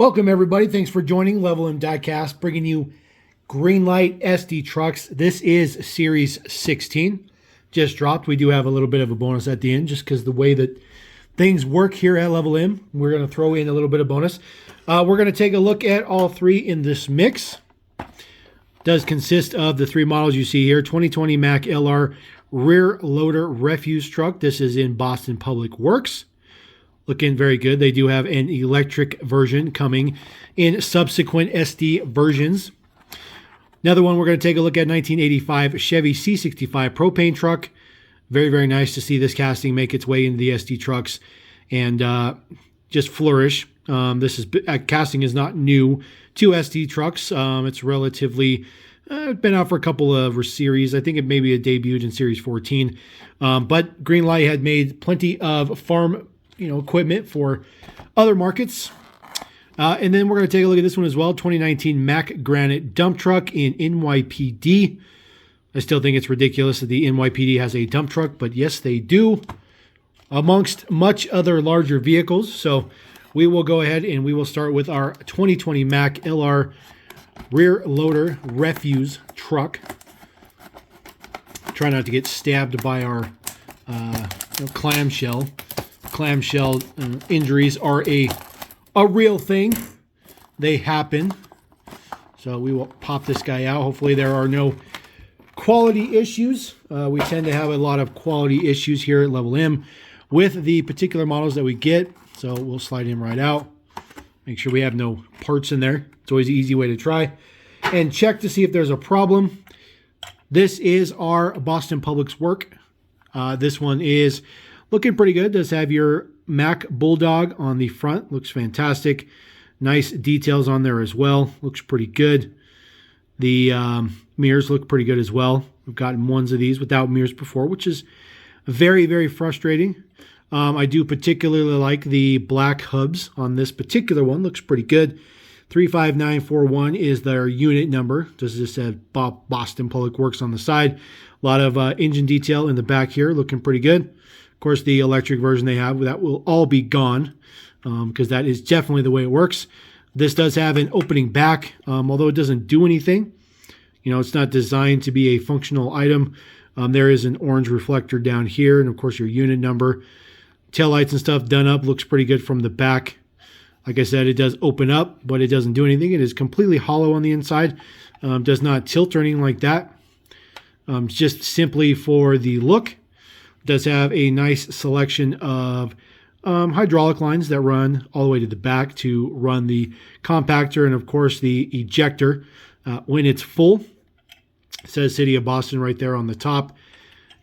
Welcome everybody. Thanks for joining Level M Diecast, bringing you Greenlight SD trucks. This is Series 16. Just dropped. We do have a little bit of a bonus at the end just because the way that things work here at Level M. We're going to throw in a little bit of bonus. We're going to take a look at all three in this mix. Does consist of the three models you see here. 2020 Mac LR rear loader refuse truck. This is in Boston Public Works. Looking very good. They do have an electric version coming in subsequent SD versions. Another one we're going to take a look at, 1985 Chevy C65 propane truck. Very, very nice to see this casting make its way into the SD trucks and just flourish. Casting is not new to SD trucks. It's relatively been out for a couple of series. I think it maybe it debuted in Series 14. But Greenlight had made plenty of farm equipment for other markets. And then we're going to take a look at this one as well. 2019 Mac Granite dump truck in NYPD. I still think it's ridiculous that the NYPD has a dump truck, but yes, they do, amongst much other larger vehicles. So we will go ahead and we will start with our 2020 Mac LR rear loader refuse truck. Try not to get stabbed by our clamshell. Clamshell injuries are a real thing. They happen. So we will pop this guy out. Hopefully there are no quality issues. We tend to have a lot of quality issues here at Level M with the particular models that we get. So we'll slide him right out. Make sure we have no parts in there. It's always an easy way to try. And check to see if there's a problem. This is our Boston Public's work. This one is looking pretty good. Does have your Mac Bulldog on the front. Looks fantastic. Nice details on there as well. Looks pretty good. The mirrors look pretty good as well. We've gotten ones of these without mirrors before, which is very, very frustrating. I do particularly like the black hubs on this particular one. Looks pretty good. 35941 is their unit number. Does this have Boston Public Works on the side? A lot of engine detail in the back here. Looking pretty good. Of course, the electric version they have, that will all be gone because that is definitely the way it works. This does have an opening back, although it doesn't do anything. It's not designed to be a functional item. There is an orange reflector down here, and of course your unit number. Taillights and stuff done up. Looks pretty good from the back. Like I said, it does open up, but it doesn't do anything. It is completely hollow on the inside. Does not tilt or anything like that. Just simply for the look. Does have a nice selection of hydraulic lines that run all the way to the back to run the compactor and, of course, the ejector when it's full. It says City of Boston right there on the top.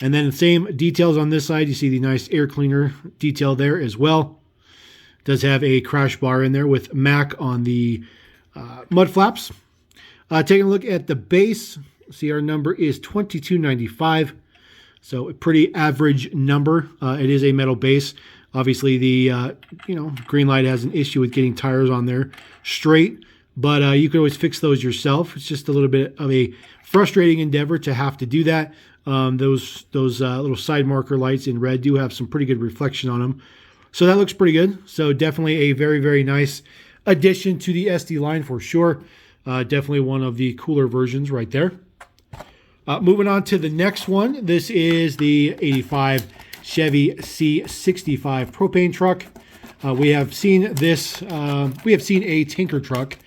And then the same details on this side. You see the nice air cleaner detail there as well. Does have a crash bar in there with Mac on the mud flaps. Taking a look at the base. See, our number is 2295. So a pretty average number. It is a metal base. Obviously, the Greenlight has an issue with getting tires on there straight, but you can always fix those yourself. It's just a little bit of a frustrating endeavor to have to do that. Those little side marker lights in red do have some pretty good reflection on them. So that looks pretty good. So definitely a very, very nice addition to the SD line for sure. Definitely one of the cooler versions right there. Moving on to the next one. This is the 85 Chevy C65 propane truck. We have seen this. We have seen a tanker truck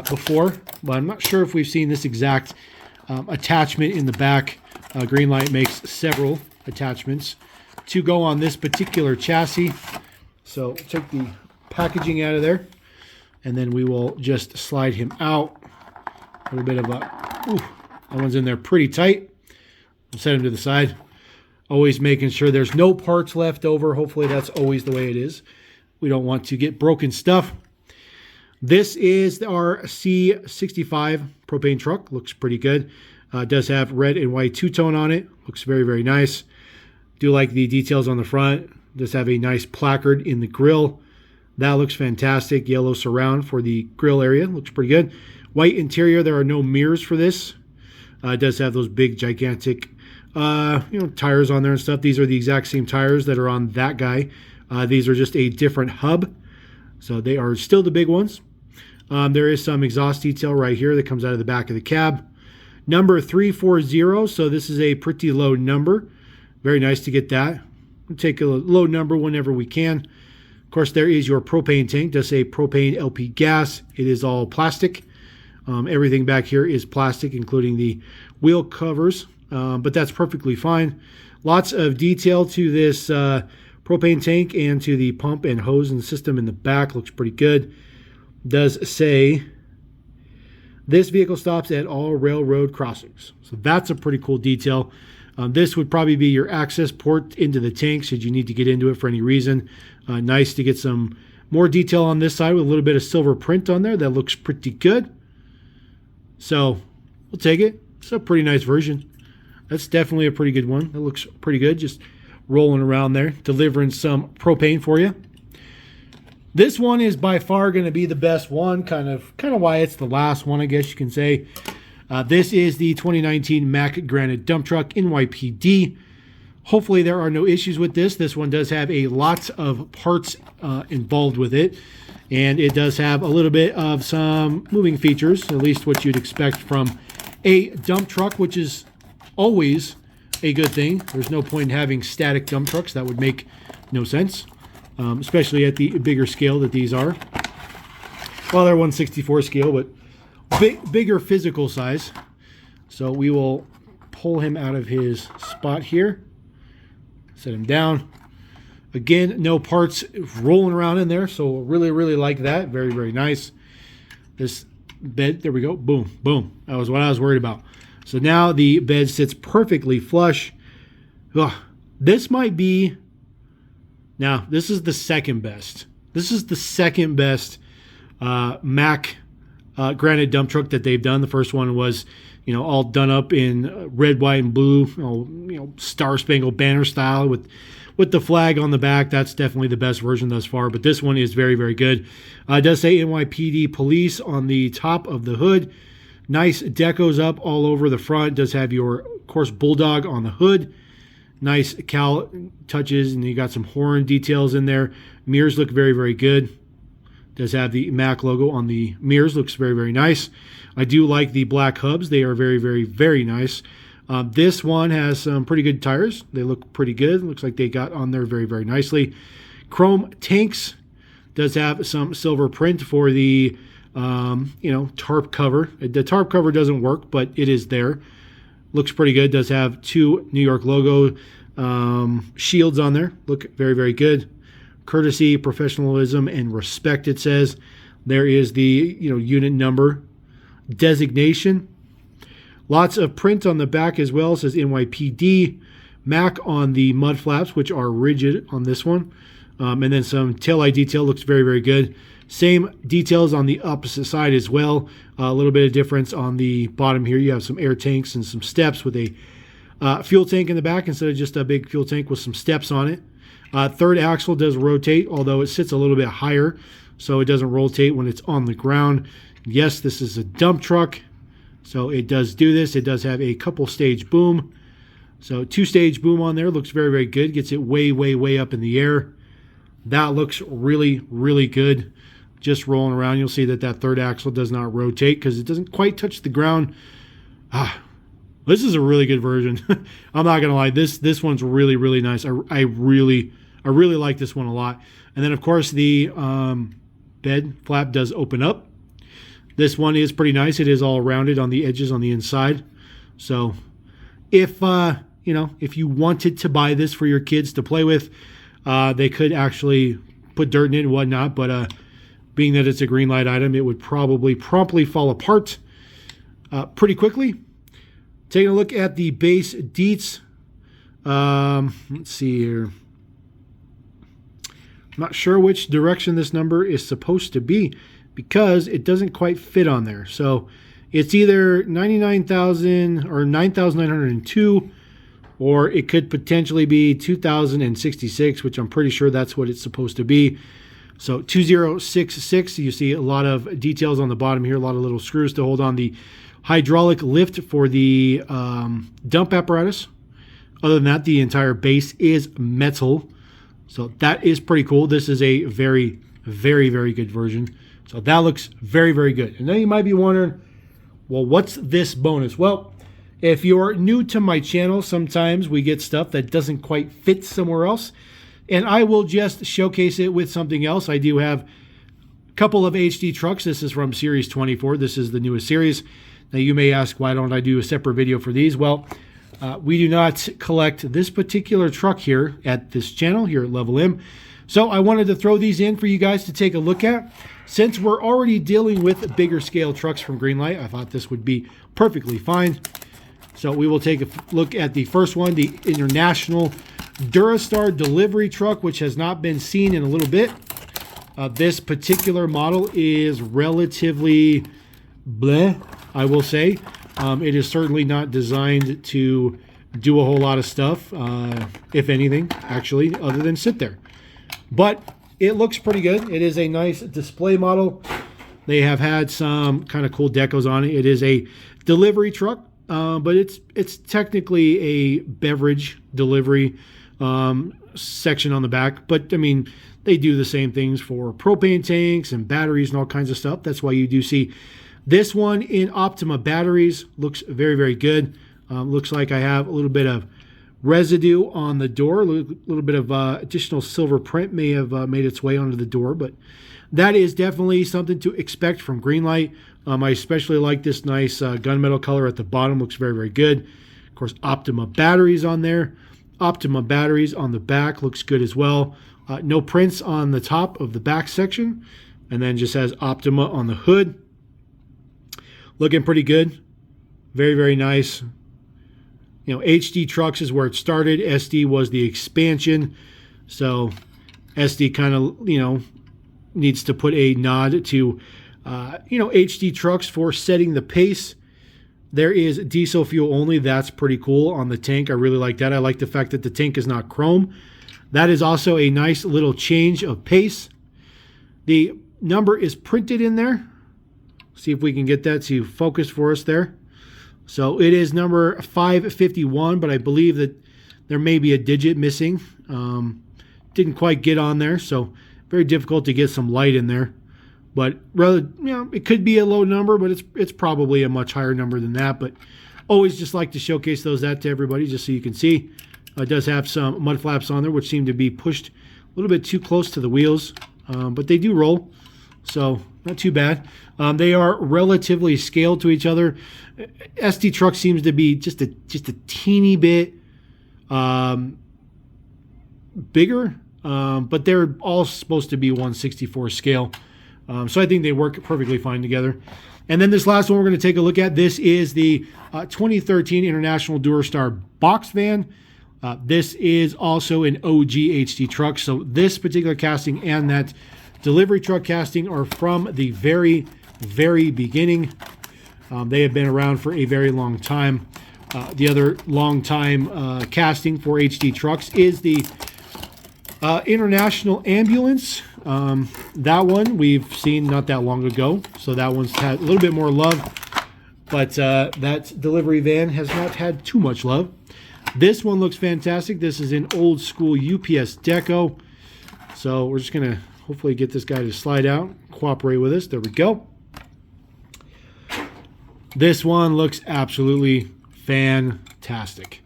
before, but I'm not sure if we've seen this exact attachment in the back. Greenlight makes several attachments to go on this particular chassis. So take the packaging out of there, and then we will just slide him out. A little bit of a... Ooh, that one's in there pretty tight. We'll set him to the side. Always making sure there's no parts left over. Hopefully that's always the way it is. We don't want to get broken stuff. This is our C65 propane truck. Looks pretty good. Does have red and white two-tone on it. Looks very, very nice. Do like the details on the front. Does have a nice placard in the grill. That looks fantastic. Yellow surround for the grill area. Looks pretty good. White interior. There are no mirrors for this. It does have those big, gigantic, tires on there and stuff. These are the exact same tires that are on that guy. These are just a different hub. So they are still the big ones. There is some exhaust detail right here that comes out of the back of the cab. Number 340, so this is a pretty low number. Very nice to get that. We'll take a low number whenever we can. Of course, there is your propane tank. Does say propane LP gas. It is all plastic. Everything back here is plastic, including the wheel covers, but that's perfectly fine. Lots of detail to this propane tank and to the pump and hose and system in the back. Looks pretty good. Does say this vehicle stops at all railroad crossings. So that's a pretty cool detail. This would probably be your access port into the tank should you need to get into it for any reason. Nice to get some more detail on this side with a little bit of silver print on there. That looks pretty good. So we'll take it. It's a pretty nice version. That's definitely a pretty good one. That looks pretty good. Just rolling around there, delivering some propane for you. This one is by far going to be the best one. Kind of why it's the last one, I guess you can say. This is the 2019 Mac Granite Dump Truck NYPD. Hopefully there are no issues with this. This one does have a lot of parts involved with it. And it does have a little bit of some moving features, at least what you'd expect from a dump truck, which is always a good thing. There's no point in having static dump trucks. That would make no sense, especially at the bigger scale that these are. Well, they're 1/64 scale, but bigger physical size. So we will pull him out of his spot here, set him down. Again, no parts rolling around in there, so really, really like that. Very, very nice. This bed, there we go. Boom, boom. That was what I was worried about. So now the bed sits perfectly flush. Ugh, this might be, now this is the second best. This is the second best Mac granite dump truck that they've done. The first one was, all done up in red, white, and blue, Star Spangled Banner style with the flag on the back. That's definitely the best version thus far, but this one is very, very good. It does say NYPD Police on the top of the hood. Nice decos up all over the front. It does have your, of course, Bulldog on the hood. Nice cowl touches, and you got some horn details in there. Mirrors look very, very good. Does have the Mac logo on the mirrors. Looks very, very nice. I do like the black hubs. They are very, very, very nice. This one has some pretty good tires. They look pretty good. Looks like they got on there very, very nicely. Chrome tanks. Does have some silver print for the, tarp cover. The tarp cover doesn't work, but it is there. Looks pretty good. Does have two New York logo shields on there. Look very, very good. Courtesy, professionalism, and respect, it says. There is the, unit number designation. Lots of print on the back as well. It says NYPD Mac on the mud flaps, which are rigid on this one. And then some taillight detail. Looks very, very good. Same details on the opposite side as well. A little bit of difference on the bottom here. You have some air tanks and some steps with a fuel tank in the back instead of just a big fuel tank with some steps on it. Third axle does rotate, although it sits a little bit higher, so it doesn't rotate when it's on the ground. Yes, this is a dump truck, so it does do this. It does have a couple stage boom. So 2-stage boom on there. Looks very, very good. Gets it way, way, way up in the air. That looks really, really good. Just rolling around, you'll see that that third axle does not rotate because it doesn't quite touch the ground. This is a really good version. I'm not gonna lie, this one's really, really nice. I really like this one a lot. And then of course the bed flap does open up. This one is pretty nice. It is all rounded on the edges on the inside. So if if you wanted to buy this for your kids to play with, they could actually put dirt in it and whatnot, but being that it's a Greenlight item, it would probably promptly fall apart pretty quickly. Taking a look at the base deets. Let's see here. I'm not sure which direction this number is supposed to be because it doesn't quite fit on there. So it's either 99,000 or 9,902, or it could potentially be 2,066, which I'm pretty sure that's what it's supposed to be. So 2066, you see a lot of details on the bottom here, a lot of little screws to hold on the hydraulic lift for the dump apparatus. Other than that, the entire base is metal. So that is pretty cool. This is a very, Very, very good version. So that looks very, very good. And then you might be wondering, well, what's this bonus? Well, if you're new to my channel, sometimes we get stuff that doesn't quite fit somewhere else, and I will just showcase it with something else. I do have a couple of HD trucks. This is from Series 24. This is the newest series. Now, you may ask, why don't I do a separate video for these? Well, we do not collect this particular truck here at this channel, here at Level M. So I wanted to throw these in for you guys to take a look at. Since we're already dealing with bigger scale trucks from Greenlight, I thought this would be perfectly fine. So we will take a look at the first one, the International Durastar delivery truck, which has not been seen in a little bit. This particular model is relatively bleh, I will say. It is certainly not designed to do a whole lot of stuff, if anything, actually, other than sit there. But it looks pretty good. It is a nice display model. They have had some kind of cool decos on it. It is a delivery truck. But it's technically a beverage delivery section on the back. But, I mean, they do the same things for propane tanks and batteries and all kinds of stuff. That's why you do see this one in Optima batteries. Looks very, very good. Looks like I have a little bit of residue on the door. A little bit of additional silver print may have made its way onto the door. But that is definitely something to expect from Greenlight. I especially like this nice gunmetal color at the bottom. Looks very, very good. Of course, Optima batteries on there. Optima batteries on the back looks good as well. No prints on the top of the back section. And then just has Optima on the hood. Looking pretty good. Very, very nice. You know, HD trucks is where it started. SD was the expansion. So SD kind of, you know, needs to put a nod to HD trucks for setting the pace. There is diesel fuel only. That's pretty cool on the tank. I really like that. I like the fact that the tank is not chrome. That is also a nice little change of pace. The number is printed in there. See if we can get that to focus for us there. So it is number 551, but I believe that there may be a digit missing. Didn't quite get on there, so very difficult to get some light in there. But rather, it could be a low number, but it's probably a much higher number than that. But always just like to showcase that to everybody, just so you can see. It does have some mud flaps on there, which seem to be pushed a little bit too close to the wheels, but they do roll, so not too bad. They are relatively scaled to each other. SD truck seems to be just a teeny bit bigger, but they're all supposed to be 1/64 scale. So I think they work perfectly fine together. And then this last one we're going to take a look at. This is the 2013 International Doorstar box van. This is also an OG HD truck. So this particular casting and that delivery truck casting are from the very, very beginning. They have been around for a very long time. The other long time casting for HD trucks is the International Ambulance. That one we've seen not that long ago, so that one's had a little bit more love, but that delivery van has not had too much love. This one looks fantastic. This is an old school UPS deco, so we're just gonna hopefully get this guy to slide out, cooperate with us. There we go. This one looks absolutely fantastic.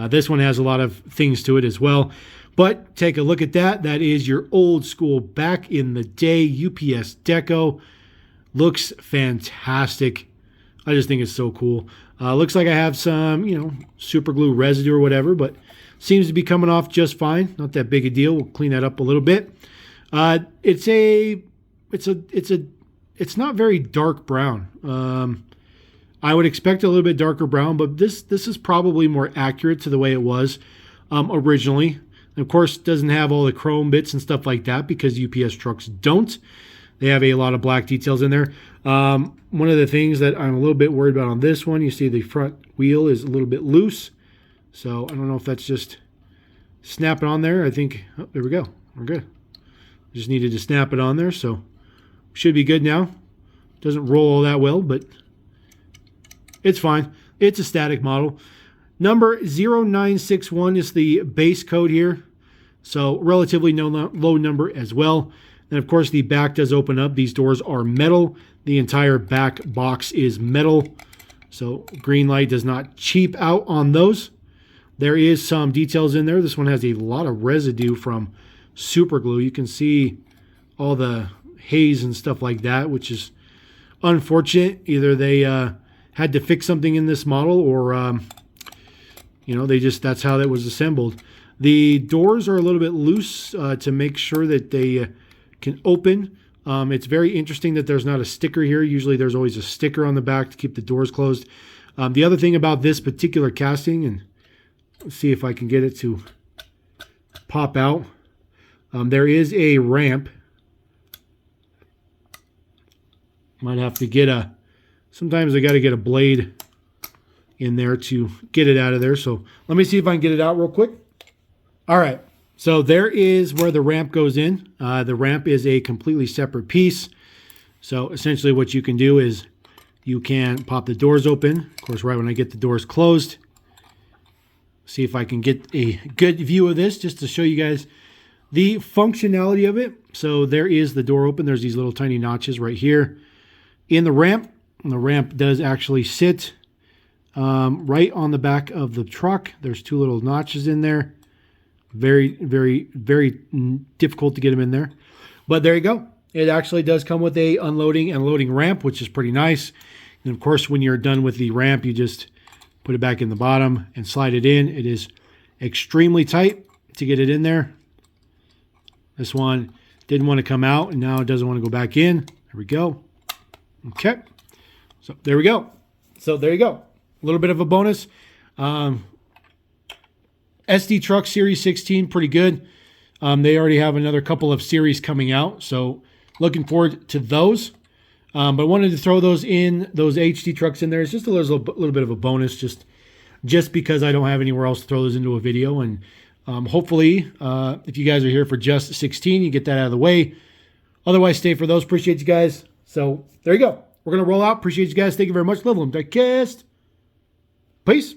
This one has a lot of things to it as well. But take a look at that. That is your old school back in the day UPS deco. Looks fantastic. I just think it's so cool. Looks like I have some, super glue residue or whatever, but seems to be coming off just fine. Not that big a deal. We'll clean that up a little bit. It's not very dark brown. I would expect a little bit darker brown, but this is probably more accurate to the way it was originally. And of course, it doesn't have all the chrome bits and stuff like that because UPS trucks don't. They have a lot of black details in there. One of the things that I'm a little bit worried about on this one, you see the front wheel is a little bit loose. So I don't know if that's just snapping on there. I think, oh, there we go. We're good. Just needed to snap it on there, so should be good now. Doesn't roll all that well, but it's fine. It's a static model. Number 0961 is the base code here, so relatively low number as well. And of course, the back does open up. These doors are metal. The entire back box is metal. So Greenlight does not cheap out on those. There is some details in there. This one has a lot of residue from super glue. You can see all the haze and stuff like that, which is unfortunate. Either they had to fix something in this model, or you know, that's how that was assembled. The doors are a little bit loose to make sure that they can open. It's very interesting that there's not a sticker here. Usually there's always a sticker on the back to keep the doors closed. The other thing about this particular casting, and let's see if I can get it to pop out. There is a ramp. Might have to get sometimes I got to get a blade in there to get it out of there. So let me see if I can get it out real quick. All right. So there is where the ramp goes in. The ramp is a completely separate piece. So essentially what you can do is you can pop the doors open. Of course, right when I get the doors closed. See if I can get a good view of this just to show you guys the functionality of it. So there is the door open. There's these little tiny notches right here in the ramp. And the ramp does actually sit right on the back of the truck. There's two little notches in there. Very, very, very difficult to get them in there. But there you go. It actually does come with a unloading and loading ramp, which is pretty nice. And of course, when you're done with the ramp, you just put it back in the bottom and slide it in. It is extremely tight to get it in there. This one didn't want to come out, and now it doesn't want to go back in. There we go. Okay. So there we go. So there you go. A little bit of a bonus. SD truck Series 16, pretty good. They already have another couple of series coming out, so looking forward to those. But I wanted to throw those HD trucks in there. It's just a little bit of a bonus, just because I don't have anywhere else to throw those into a video. And hopefully, if you guys are here for just 16, you get that out of the way. Otherwise, stay for those. Appreciate you guys. So there you go. We're going to roll out. Appreciate you guys. Thank you very much. Love them. Diecast. Peace.